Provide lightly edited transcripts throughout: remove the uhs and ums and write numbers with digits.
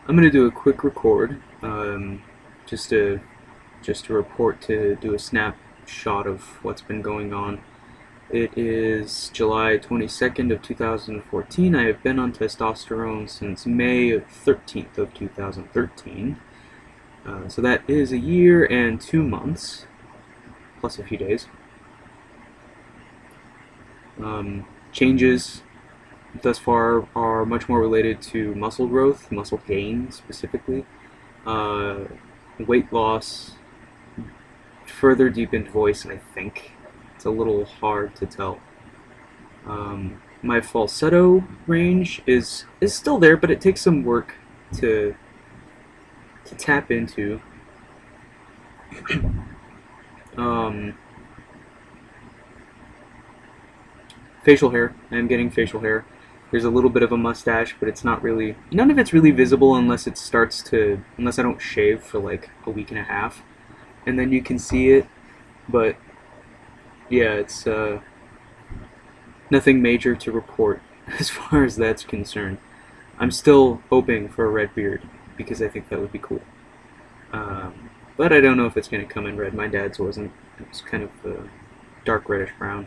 I'm gonna do a quick record, just to report, to do a snapshot of what's been going on. It is July 22nd of 2014. I have been on testosterone since May 13th of 2013. So that is a year and 2 months, plus a few days. Changes thus far are much more related to muscle growth, muscle gain specifically, weight loss, further deepened voice, I think. It's a little hard to tell. My falsetto range is still there, but it takes some work to tap into. Facial hair. I am getting facial hair. There's a little bit of a mustache, but it's not really, none of it's really visible unless it starts to, unless I don't shave for like a week and a half, and then you can see it. But yeah, it's nothing major to report as far as that's concerned. I'm still hoping for a red beard because I think that would be cool. But I don't know if it's going to come in red. My dad's wasn't. It was kind of dark reddish brown.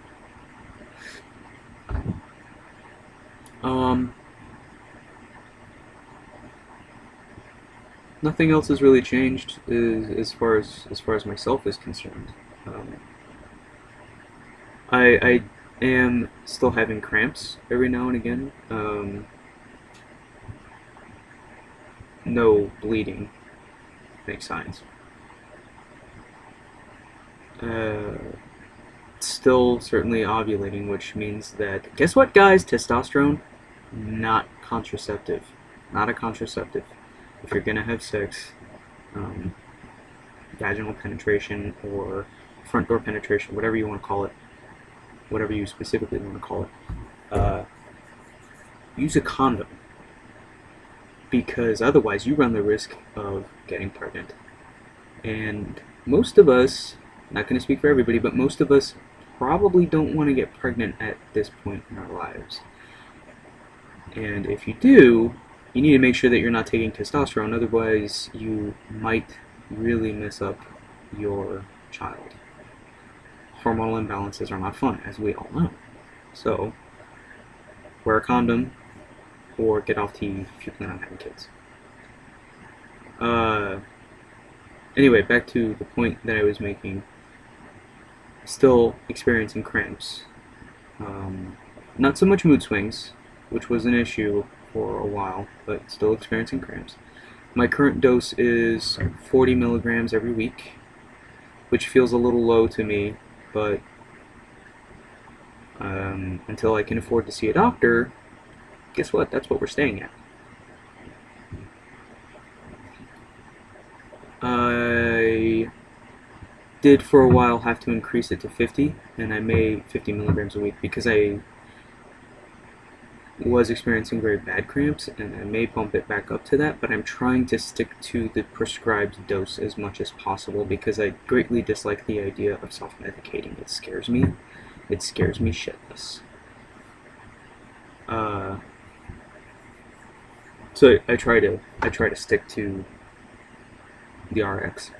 Nothing else has really changed as far as myself is concerned. I am still having cramps every now and again. No bleeding makes signs. Still certainly ovulating, which means that, guess what, guys? Testosterone, not contraceptive. Not a contraceptive. If you're gonna have sex, vaginal penetration or front door penetration, whatever you want to call it, whatever you specifically want to call it, use a condom, because otherwise you run the risk of getting pregnant. And most of us, not going to speak for everybody, but most of us probably don't want to get pregnant at this point in our lives. And if you do, you need to make sure that you're not taking testosterone, otherwise you might really mess up your child. Hormonal imbalances are not fun, as we all know. So, wear a condom, or get off TV if you plan on having kids. Anyway, back to the point that I was making. Still experiencing cramps. Not so much mood swings, which was an issue for a while, but still experiencing cramps. My current dose is 40 milligrams every week, which feels a little low to me, but until I can afford to see a doctor, guess what? That's what we're staying at. I did for a while have to increase it to 50, and I made 50 milligrams a week because I was experiencing very bad cramps, and I may bump it back up to that, but I'm trying to stick to the prescribed dose as much as possible because I greatly dislike the idea of self-medicating. It scares me. It scares me shitless. So I try to stick to the RX.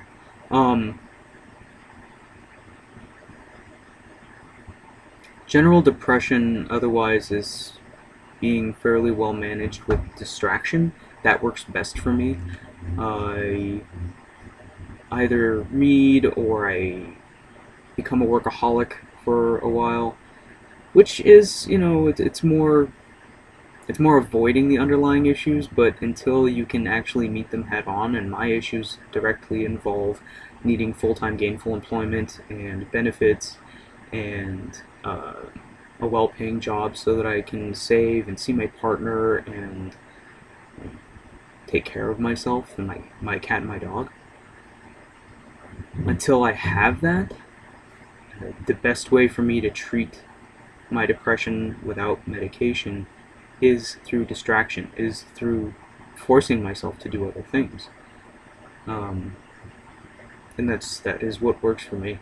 General depression otherwise is being fairly well managed with distraction. That works best for me. I either read or I become a workaholic for a while, which is, you know, it's more avoiding the underlying issues, but until you can actually meet them head on, and my issues directly involve needing full-time gainful employment and benefits and a well-paying job so that I can save and see my partner and take care of myself and my cat and my dog. Until I have that, the best way for me to treat my depression without medication is through distraction, is through forcing myself to do other things. And that is what works for me.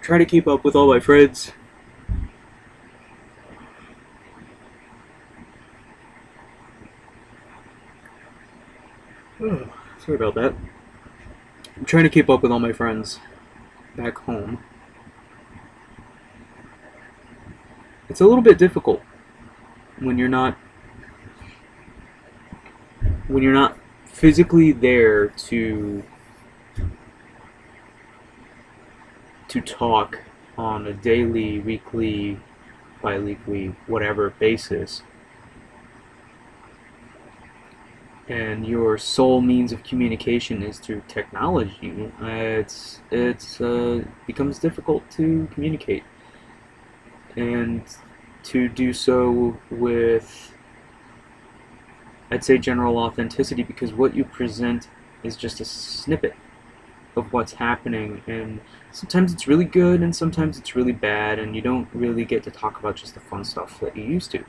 Try to keep up with all my friends. Sorry about that. I'm trying to keep up with all my friends back home. It's a little bit difficult when you're not physically there to talk on a daily, weekly, bi-weekly, whatever basis, and your sole means of communication is through technology. It's becomes difficult to communicate, and to do so with, I'd say, general authenticity, because what you present is just a snippet of what's happening, and sometimes it's really good and sometimes it's really bad, and you don't really get to talk about just the fun stuff that you used to.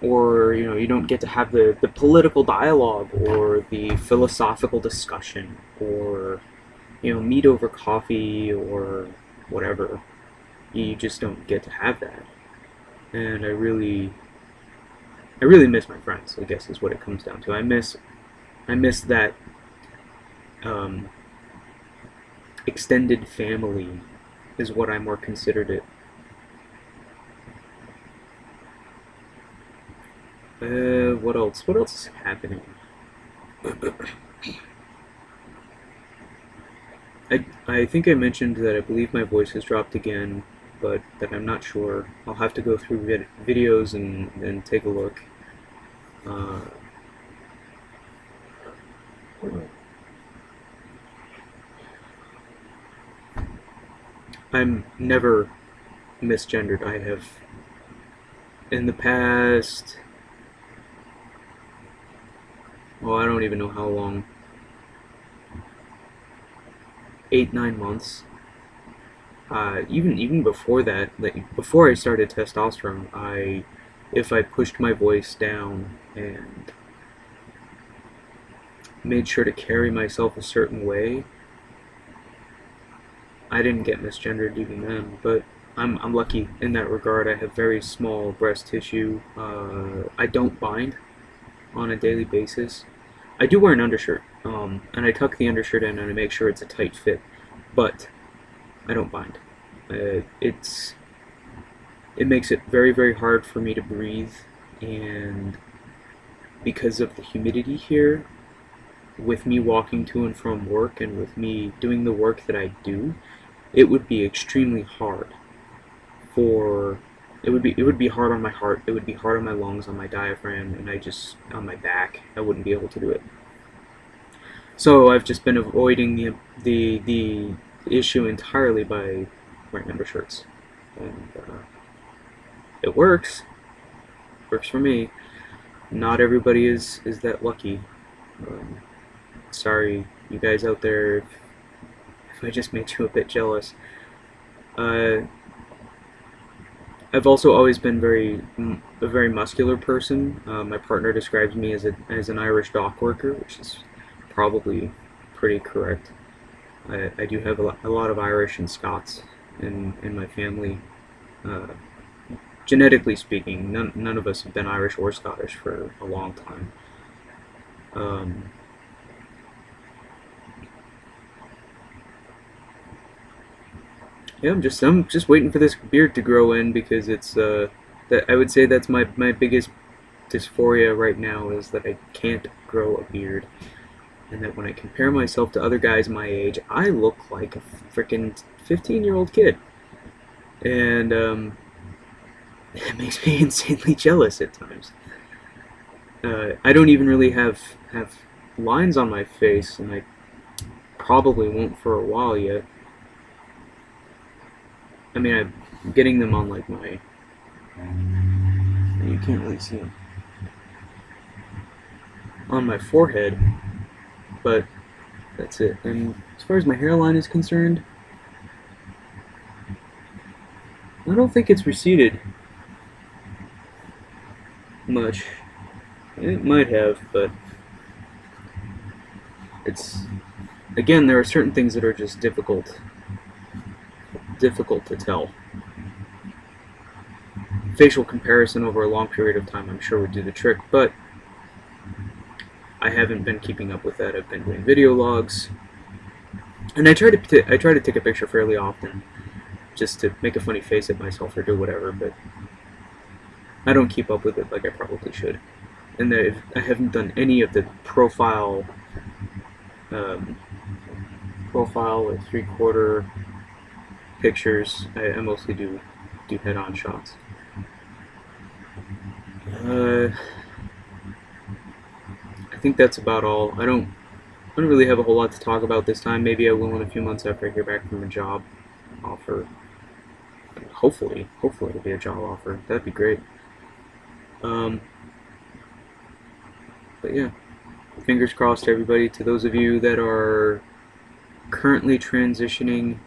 Or, you don't get to have the political dialogue or the philosophical discussion, or, meet over coffee or whatever. You just don't get to have that. And I really miss my friends, I guess is what it comes down to. I miss that extended family is what I more considered it. What else? What else is happening? I think I mentioned that I believe my voice has dropped again, but that I'm not sure. I'll have to go through videos and take a look. I'm never misgendered. I have, in the past, well, I don't even know how long, 8-9 months. Even before that, like before I started testosterone, if I pushed my voice down and made sure to carry myself a certain way, I didn't get misgendered even then. But I'm lucky in that regard. I have very small breast tissue. I don't bind on a daily basis. I do wear an undershirt, and I tuck the undershirt in and I make sure it's a tight fit, but I don't bind. It makes it very, very hard for me to breathe, and because of the humidity here, with me walking to and from work and with me doing the work that I do, it would be extremely hard it would be hard on my heart, it would be hard on my lungs, on my diaphragm, and on my back, I wouldn't be able to do it. So I've just been avoiding the issue entirely by wearing undershirts, and it works. Works for me. Not everybody is that lucky. Sorry, you guys out there, if I just made you a bit jealous. I've also always been a very muscular person. My partner describes me as an Irish dock worker, which is probably pretty correct. I do have a lot of Irish and Scots in my family. Genetically speaking, none of us have been Irish or Scottish for a long time. Yeah, I'm just waiting for this beard to grow in, because it's that I would say that's my biggest dysphoria right now, is that I can't grow a beard, and that when I compare myself to other guys my age, I look like a freaking 15-year-old kid, and it makes me insanely jealous at times. I don't even really have lines on my face, and I probably won't for a while yet. I mean, I'm getting them on like my, you can't really see them, on my forehead, but that's it. And as far as my hairline is concerned, I don't think it's receded much. It might have, but it's, again, there are certain things that are just difficult to tell. Facial comparison over a long period of time, I'm sure, would do the trick, but I haven't been keeping up with that. I've been doing video logs, and I try to take a picture fairly often, just to make a funny face at myself or do whatever. But I don't keep up with it like I probably should. And I haven't done any of the profile or three-quarter pictures. I mostly do head-on shots. I think that's about all. I don't really have a whole lot to talk about this time. Maybe I will in a few months after I hear back from a job offer. Hopefully it'll be a job offer. That'd be great. But yeah, fingers crossed, everybody. To those of you that are currently transitioning,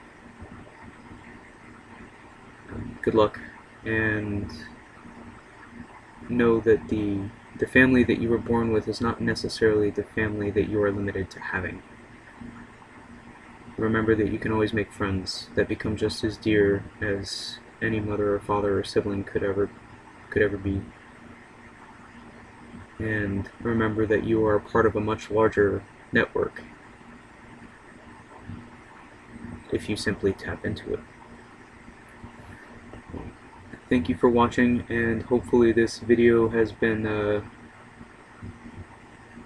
good luck, and know that the family that you were born with is not necessarily the family that you are limited to having. Remember that you can always make friends that become just as dear as any mother or father or sibling could ever be. And remember that you are part of a much larger network if you simply tap into it. Thank you for watching, and hopefully this video has been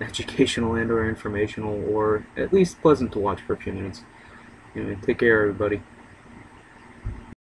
educational and or informational, or at least pleasant to watch for a few minutes. Anyway, take care, everybody.